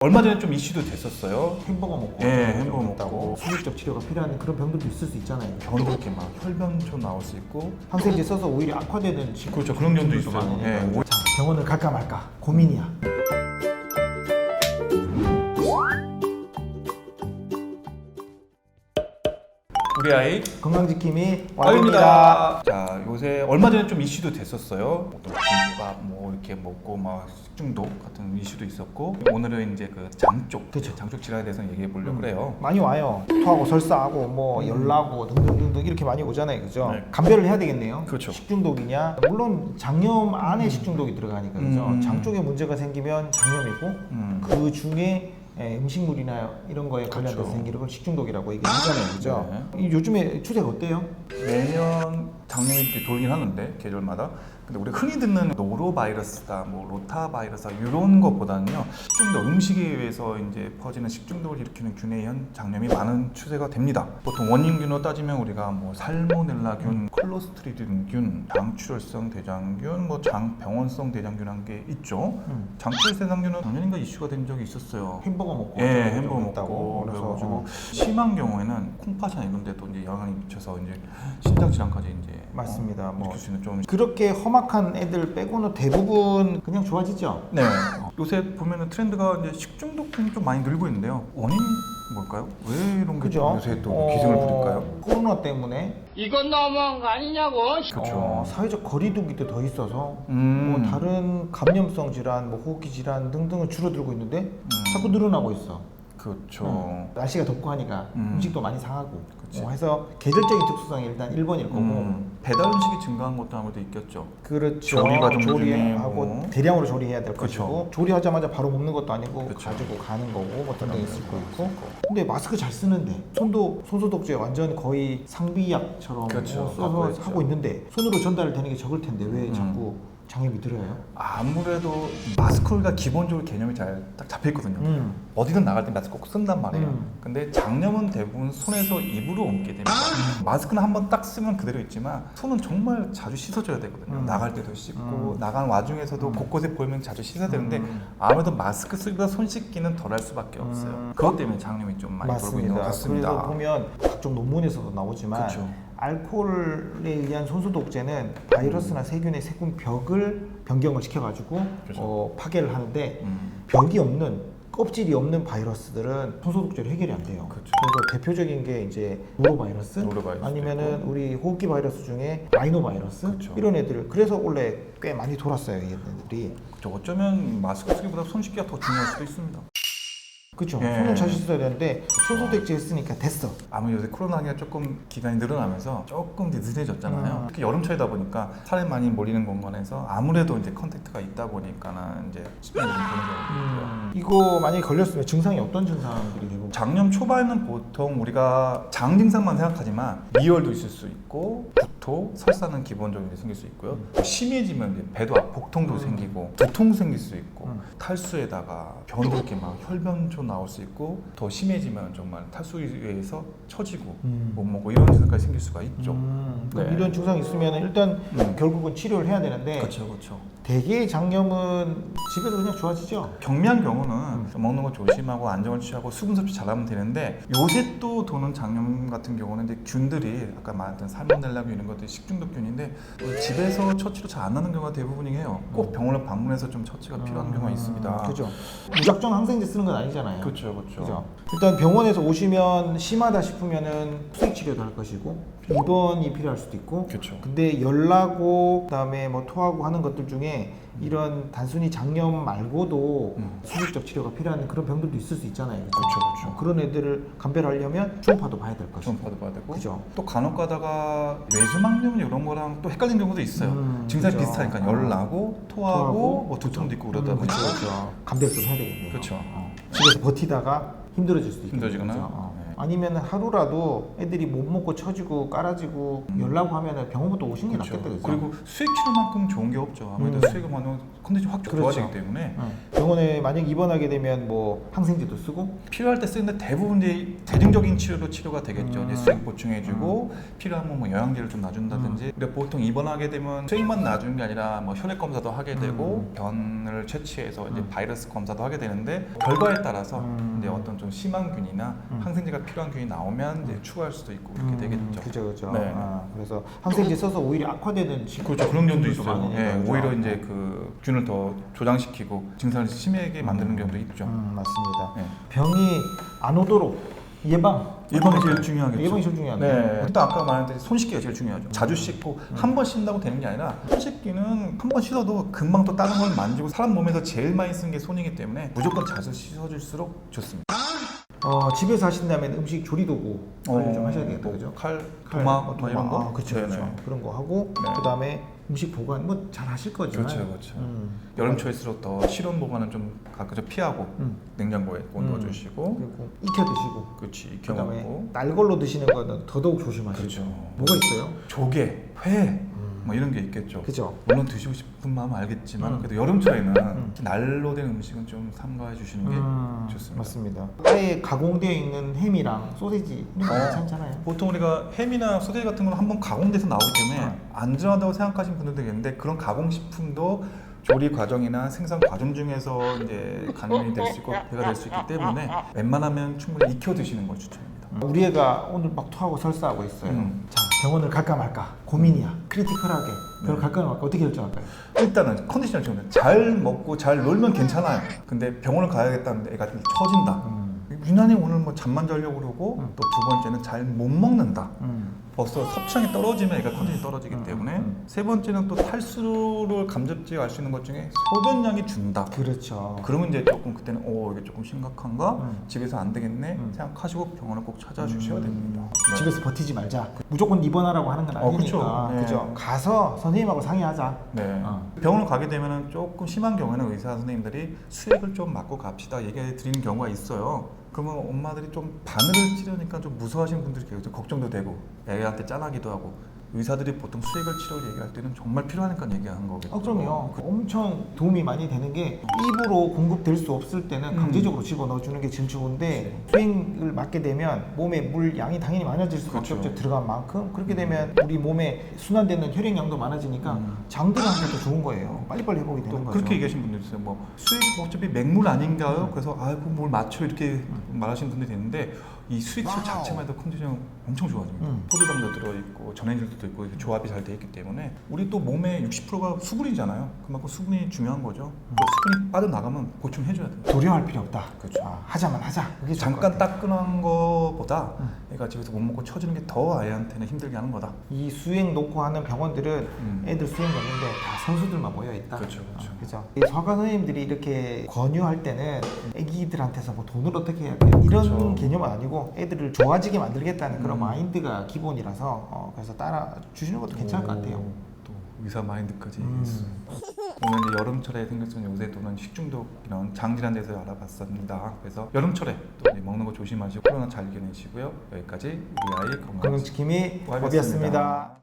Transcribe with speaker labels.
Speaker 1: 얼마 전에 좀 이슈도 됐었어요.
Speaker 2: 햄버거 먹고
Speaker 1: 햄버거 먹고
Speaker 2: 수술적 치료가 필요한 그런 병들도 있을 수 있잖아요.
Speaker 1: 변도 이렇게 막 혈변초 나올 수 있고
Speaker 2: 항생제 써서 오히려 악화되는 친구.
Speaker 1: 그렇죠. 그런 경우도
Speaker 2: 분들도
Speaker 1: 있어요.
Speaker 2: 많으니까. 자, 병원을 갈까 말까 고민이야.
Speaker 1: 우리 아이
Speaker 2: 건강지킴이
Speaker 1: 아유입니다. 자, 요새 얼마 전에 좀 이슈도 됐었어요. 또 김밥 뭐 이렇게 먹고 막 식중독 같은 이슈도 있었고, 오늘은 이제 그 장쪽,
Speaker 2: 그쵸.
Speaker 1: 장쪽 질환에 대해서 얘기해 보려고 그래요.
Speaker 2: 많이 와요. 토하고 설사하고 뭐 열나고 등등등등 이렇게 많이 오잖아요, 그죠?
Speaker 1: 네.
Speaker 2: 감별을 해야 되겠네요.
Speaker 1: 그렇죠.
Speaker 2: 식중독이냐? 물론 장염 안에 식중독이 들어가니까 그죠? 장 쪽에 문제가 생기면 장염이고 그 중에 음식물이나 이런 거에 관련돼서
Speaker 1: 그렇죠.
Speaker 2: 생기는 걸 식중독이라고 얘기하잖아요, 그죠?
Speaker 1: 네.
Speaker 2: 이 요즘에 추세가 어때요?
Speaker 1: 매년 작년이 이렇게 돌긴 하는데 계절마다. 근데 우리 흔히 듣는 노로바이러스다, 뭐 로타바이러스다 이런 것보다는요, 좀 더 음식에 의해서 이제 퍼지는 식중독을 일으키는 균해현 장염이 많은 추세가 됩니다. 보통 원인균으로 따지면 우리가 뭐 살모넬라균, 콜로스트리딘균, 장출혈성 대장균, 뭐 장병원성 대장균 한 게 있죠. 장출혈성 대장균은 작년인가 이슈가 된 적이 있었어요.
Speaker 2: 햄버거 먹고
Speaker 1: 햄버거
Speaker 2: 먹다고
Speaker 1: 먹고
Speaker 2: 그래서
Speaker 1: 그래가지고 심한 경우에는 콩팥이나 이런 데도 이제 영향이 미쳐서 이제 신장 질환까지 이제
Speaker 2: 맞습니다. 뭐
Speaker 1: 일으킬 수 있는 좀
Speaker 2: 그렇게 험악한 애들 빼고는 대부분 그냥 좋아지죠.
Speaker 1: 네. 요새 보면은 트렌드가 이제 식중독균이 좀 많이 늘고 있는데요. 원인 뭘까요? 왜 이런 게
Speaker 2: 그죠?
Speaker 1: 요새 또 기승을 부릴까요?
Speaker 2: 코로나 때문에
Speaker 3: 이건 너무한 거 아니냐고.
Speaker 1: 그렇죠.
Speaker 2: 사회적 거리두기도 더 있어서
Speaker 1: 음.
Speaker 2: 뭐 다른 감염성 질환, 뭐 호흡기 질환 등등은 줄어들고 있는데 자꾸 늘어나고 있어.
Speaker 1: 그렇죠.
Speaker 2: 날씨가 덥고 하니까 음식도 많이 상하고
Speaker 1: 그치.
Speaker 2: 해서 계절적인 특수성이 일단 1번일 거고
Speaker 1: 배달 음식이 증가한 것도 아무래도 있겠죠.
Speaker 2: 그렇죠.
Speaker 1: 조리 과정 중에
Speaker 2: 조리하고
Speaker 1: 뭐.
Speaker 2: 대량으로 조리해야 될
Speaker 1: 그쵸.
Speaker 2: 것이고 조리하자마자 바로 먹는 것도 아니고
Speaker 1: 그쵸.
Speaker 2: 가지고 가는 거고 뭐 등등 있을 거 있고
Speaker 1: 있고.
Speaker 2: 근데 마스크 잘 쓰는데 손소독제 완전 거의 상비약처럼
Speaker 1: 그쵸.
Speaker 2: 뭐 써서
Speaker 1: 갖고 있죠.
Speaker 2: 하고 있는데 손으로 전달되는 게 적을 텐데 왜 자꾸 장염이 들어요?
Speaker 1: 아무래도 마스크가 기본적으로 개념이 잘 딱 잡혀 있거든요. 어디든 나갈 때 마스크 꼭 쓴단 말이에요. 근데 장염은 대부분 손에서 입으로 옮게 됩니다. 마스크는 한번 딱 쓰면 그대로 있지만 손은 정말 자주 씻어줘야 되거든요. 나갈 때도 씻고 나간 와중에서도 곳곳에 보이면 자주 씻어야 되는데 아무래도 마스크 쓰기보다 손 씻기는 덜 할 수밖에 없어요. 그것 때문에 장염이 좀 많이 돌고 있는 것 같습니다.
Speaker 2: 그래서 보면 각종 논문에서도 나오지만
Speaker 1: 그쵸.
Speaker 2: 알코올에 의한 손소독제는 바이러스나 세균의 세균벽을 변경을 시켜가지고
Speaker 1: 그렇죠.
Speaker 2: 파괴를 하는데 벽이 없는 껍질이 없는 바이러스들은 손소독제로 해결이 안 돼요.
Speaker 1: 그렇죠.
Speaker 2: 그래서 대표적인 게 이제 노로바이러스,
Speaker 1: 노로바이러스도
Speaker 2: 아니면은 우리 호흡기 바이러스 중에 라이노바이러스
Speaker 1: 그렇죠.
Speaker 2: 이런 애들 그래서 원래 꽤 많이 돌았어요, 얘네들이.
Speaker 1: 그렇죠. 어쩌면 마스크 쓰기보다 손 씻기가 더 중요할 수도 있습니다.
Speaker 2: 그렇죠.
Speaker 1: 예.
Speaker 2: 손을 잘 씻어야 되는데 손소독제 했으니까 됐어.
Speaker 1: 아무래도 요새 코로나가 조금 기간이 늘어나면서 조금 이제 늦어졌잖아요. 특히 여름철이다 보니까 사람이 많이 몰리는 공간에서 아무래도 이제 컨택트가 있다 보니까는 이제 시간이 좀 보는 경우가 있고요.
Speaker 2: 이거 만약에 걸렸으면 증상이 어떤 증상들이 대부분?
Speaker 1: 장염 초반에는 보통 우리가 장 증상만 생각하지만 미열도 있을 수 있고 구토, 설사는 기본적으로 생길 수 있고요. 심해지면 이제 배도 복통도 생기고 두통 생길 수 있고 탈수에다가 변도 이렇게 막 혈변초 나올 수 있고 더 심해지면 정말 탈수에 의해서 처지고 못 먹고 이런 증상까지 생길 수가 있죠.
Speaker 2: 그럼
Speaker 1: 네.
Speaker 2: 이런 증상이 있으면 일단 결국은 치료를 해야 되는데
Speaker 1: 그렇죠, 그렇죠.
Speaker 2: 대개의 장염은 집에서 그냥 좋아지죠.
Speaker 1: 경미한 경우는 먹는 거 조심하고 안정을 취하고 수분 섭취 잘하면 되는데 요새 또 도는 장염 같은 경우는 이제 균들이 아까 말했던 살모넬라균 이런 것들이 식중독균인데 집에서 처치로 잘 안 나는 경우가 대부분이에요. 꼭 병원을 방문해서 좀 처치가 필요한 경우가 있습니다.
Speaker 2: 그죠. 무작정 항생제 쓰는 건 아니잖아요.
Speaker 1: 그렇죠, 그렇죠.
Speaker 2: 그죠. 일단 병원에서 오시면 심하다 싶으면은 수액 치료도 할 것이고 입원이 필요할 수도 있고.
Speaker 1: 그렇죠.
Speaker 2: 근데 열나고 그다음에 뭐 토하고 하는 것들 중에 이런 단순히 장염 말고도 수술적 치료가 필요한 그런 병들도 있을 수 있잖아요. 그죠?
Speaker 1: 그렇죠.
Speaker 2: 그런 애들을 감별하려면 초음파도 봐야 될 것이고.
Speaker 1: 초음파도 봐야 되고
Speaker 2: 그죠.
Speaker 1: 또 간혹 가다가 뇌수막염 이런 거랑 또 헷갈리는 경우도 있어요. 증상이
Speaker 2: 그죠.
Speaker 1: 비슷하니까 열나고 토하고 뭐 두통도 있고 그러다 보니까
Speaker 2: 그렇죠. 감별 좀 해야 되겠네요.
Speaker 1: 그렇죠.
Speaker 2: 집에서 버티다가 힘들어질 수도 있고.
Speaker 1: 힘들어지거나.
Speaker 2: 그죠?
Speaker 1: 네.
Speaker 2: 아니면 하루라도 애들이 못 먹고 처지고 깔아지고 열나고 하면은 병원부터 오신 게
Speaker 1: 그렇죠.
Speaker 2: 낫겠다. 그죠?
Speaker 1: 그리고 수액 치료만큼 좋은 게 없죠. 아무래도 수액을 많으면 컨디션이 확 좋아지기
Speaker 2: 그렇죠.
Speaker 1: 때문에
Speaker 2: 병원에 만약 입원하게 되면 뭐 항생제도 쓰고
Speaker 1: 필요할 때 쓰는데 대부분 이제 대중적인 치료로 치료가 되겠죠. 이제 수액 보충해주고 필요하면 뭐 영양제를 좀 놔준다든지. 우리가 보통 입원하게 되면 수액만 놔주는 게 아니라 뭐 혈액 검사도 하게 되고 변을 채취해서 이제 바이러스 검사도 하게 되는데 결과에 따라서 이제 어떤 좀 심한 균이나 항생제가 필요한 균이 나오면 이제 추가할 수도 있고 그렇게 되겠죠.
Speaker 2: 그죠, 그죠.
Speaker 1: 네.
Speaker 2: 그래서 항생제 써서 오히려 악화되는
Speaker 1: 그렇죠. 그런 경우도
Speaker 2: 분들도
Speaker 1: 있어요.
Speaker 2: 많으니까,
Speaker 1: 예,
Speaker 2: 그죠?
Speaker 1: 오히려 이제 그 균을 더 조장시키고 증상을 심하게 만드는 경우도 있죠.
Speaker 2: 맞습니다.
Speaker 1: 예.
Speaker 2: 병이 안 오도록
Speaker 1: 예방이 제일 중요하겠죠.
Speaker 2: 예방이 제일 중요하네.
Speaker 1: 네. 일단 아까 말했듯이 손 씻기가 제일 중요하죠. 자주 씻고 한 번 씻는다고 되는 게 아니라 손 씻기는 한 번 씻어도 금방 또 다른 걸 만지고 사람 몸에서 제일 많이 쓰는 게 손이기 때문에 무조건 자주 씻어줄수록 좋습니다.
Speaker 2: 집에서 하신다면 음식 조리 도구 관리 좀 하셔야 되겠다, 그죠?
Speaker 1: 칼, 도마, 뭐 이런 거.
Speaker 2: 그렇죠,
Speaker 1: 네네.
Speaker 2: 그렇죠. 그런 거 하고
Speaker 1: 네.
Speaker 2: 그다음에 음식 보관 뭐 잘 하실 거지만.
Speaker 1: 그렇죠. 여름철일수록 더 실온 보관은 좀 가급적 피하고 냉장고에 넣어주시고
Speaker 2: 그리고 익혀 드시고.
Speaker 1: 그렇지
Speaker 2: 그다음에
Speaker 1: 익혀먹고
Speaker 2: 날 걸로 드시는 거는 더더욱 조심하시고.
Speaker 1: 그렇죠.
Speaker 2: 뭐가 있어요?
Speaker 1: 조개, 회 뭐 이런 게 있겠죠.
Speaker 2: 그죠.
Speaker 1: 물론 드시고 싶은 마음은 알겠지만 그래도 여름철에는 날로 된 음식은 좀 삼가해 주시는 게 좋습니다.
Speaker 2: 맞습니다. 아예 가공되어 있는 햄이랑 소시지 이런 거 괜찮잖아요.
Speaker 1: 보통 우리가 햄이나 소세지 같은 건 한번 가공돼서 나오기 때문에 안전하다고 생각하시는 분들도 있는데 그런 가공식품도 조리 과정이나 생산 과정 중에서 이제 감염이 될 수 있고 배가 될 수 있기 때문에 웬만하면 충분히 익혀 드시는 걸 추천합니다.
Speaker 2: 우리 애가 오늘 막 토하고 설사하고 있어요. 자, 병원을 갈까 말까 고민이야. 크리티컬하게 병원을 갈까 말까 어떻게 결정할까요?
Speaker 1: 일단은 컨디션을 지금 잘 먹고 잘 놀면 괜찮아요. 근데 병원을 가야겠다는데 애가 좀 처진다. 유난히 오늘 뭐 잠만 자려고 그러고 또 두 번째는 잘 못 먹는다. 벌써 섭취량이 떨어지면 애가 컨디션이 떨어지기 때문에 세 번째는 또 탈수를 감접지어 알 수 있는 것 중에 소변량이 준다.
Speaker 2: 그렇죠.
Speaker 1: 그러면 이제 조금 그때는 이게 조금 심각한가? 집에서 안 되겠네 생각하시고 병원을 꼭 찾아주셔야 됩니다. 네.
Speaker 2: 집에서 버티지 말자. 무조건 입원하라고 하는 건 아니니까.
Speaker 1: 그렇죠. 네.
Speaker 2: 그죠? 가서 선생님하고 상의하자.
Speaker 1: 네. 병원을 가게 되면 조금 심한 경우에는 의사 선생님들이 수액을 좀 맞고 갑시다 얘기해 드리는 경우가 있어요. 그러면 엄마들이 좀 바늘을 찌르니까 좀 무서워하시는 분들이 계세요. 걱정도 되고 애한테 짠하기도 하고 의사들이 보통 수액을 치료를 얘기할 때는 정말 필요하니까 얘기하는 거겠죠.
Speaker 2: 그럼요. 엄청 도움이 많이 되는 게 입으로 공급될 수 없을 때는 강제적으로 집어넣어 주는 게 제일 좋은데 수액을 맞게 되면 몸에 물 양이 당연히 많아질 수밖에
Speaker 1: 그렇죠.
Speaker 2: 없죠. 들어간 만큼. 그렇게 되면 우리 몸에 순환되는 혈액량도 많아지니까 장들한테도 좋은 거예요. 빨리빨리 회복이 되는
Speaker 1: 또
Speaker 2: 거죠.
Speaker 1: 그렇게 얘기하시는 분들 있어요. 뭐 수액 어차피 맹물 아닌가요? 그래서 아이고 뭘 맞춰 이렇게 말하시는 분들이 있는데 이 수액질 자체만 해도 컨디션 엄청 좋아집니다. 포도당도 들어있고 전해질도 있고 이렇게 조합이 잘 돼 있기 때문에 우리 또 몸의 60%가 수분이잖아요. 그만큼 수분이 중요한 거죠. 그 수분이 빠져나가면 보충해줘야 돼요.
Speaker 2: 두려워할 필요 없다.
Speaker 1: 그렇죠.
Speaker 2: 하자만 하자. 그게 좋을 것
Speaker 1: 잠깐
Speaker 2: 같아요.
Speaker 1: 따끈한 거보다 애가 집에서 못 먹고 처지는 게 더 아이한테는 힘들게 하는 거다.
Speaker 2: 이 수액 놓고 하는 병원들은 애들 수액 넣는데 다 선수들만 모여 있다.
Speaker 1: 그렇죠, 그렇죠.
Speaker 2: 그죠. 이 서가 선생님들이 이렇게 권유할 때는 애기들한테서 뭐 돈을 어떻게 해야 돼 이런
Speaker 1: 그렇죠.
Speaker 2: 개념은 아니고 애들을 좋아지게 만들겠다는 그런 마인드가 기본이라서 그래서 따라 주시는 것도 괜찮을 것 같아요.
Speaker 1: 또 의사 마인드까지 있어요. 오늘 이제 여름철에 생길 수 있는 요새 또는 식중독 이런 장질환 대해서 알아봤습니다. 그래서 여름철에 또 이제 먹는 거 조심하시고 코로나 잘 이겨내시고요. 여기까지 우리 아이 건강
Speaker 2: 건강지킴이
Speaker 1: 와이였습니다.
Speaker 2: 법이었습니다.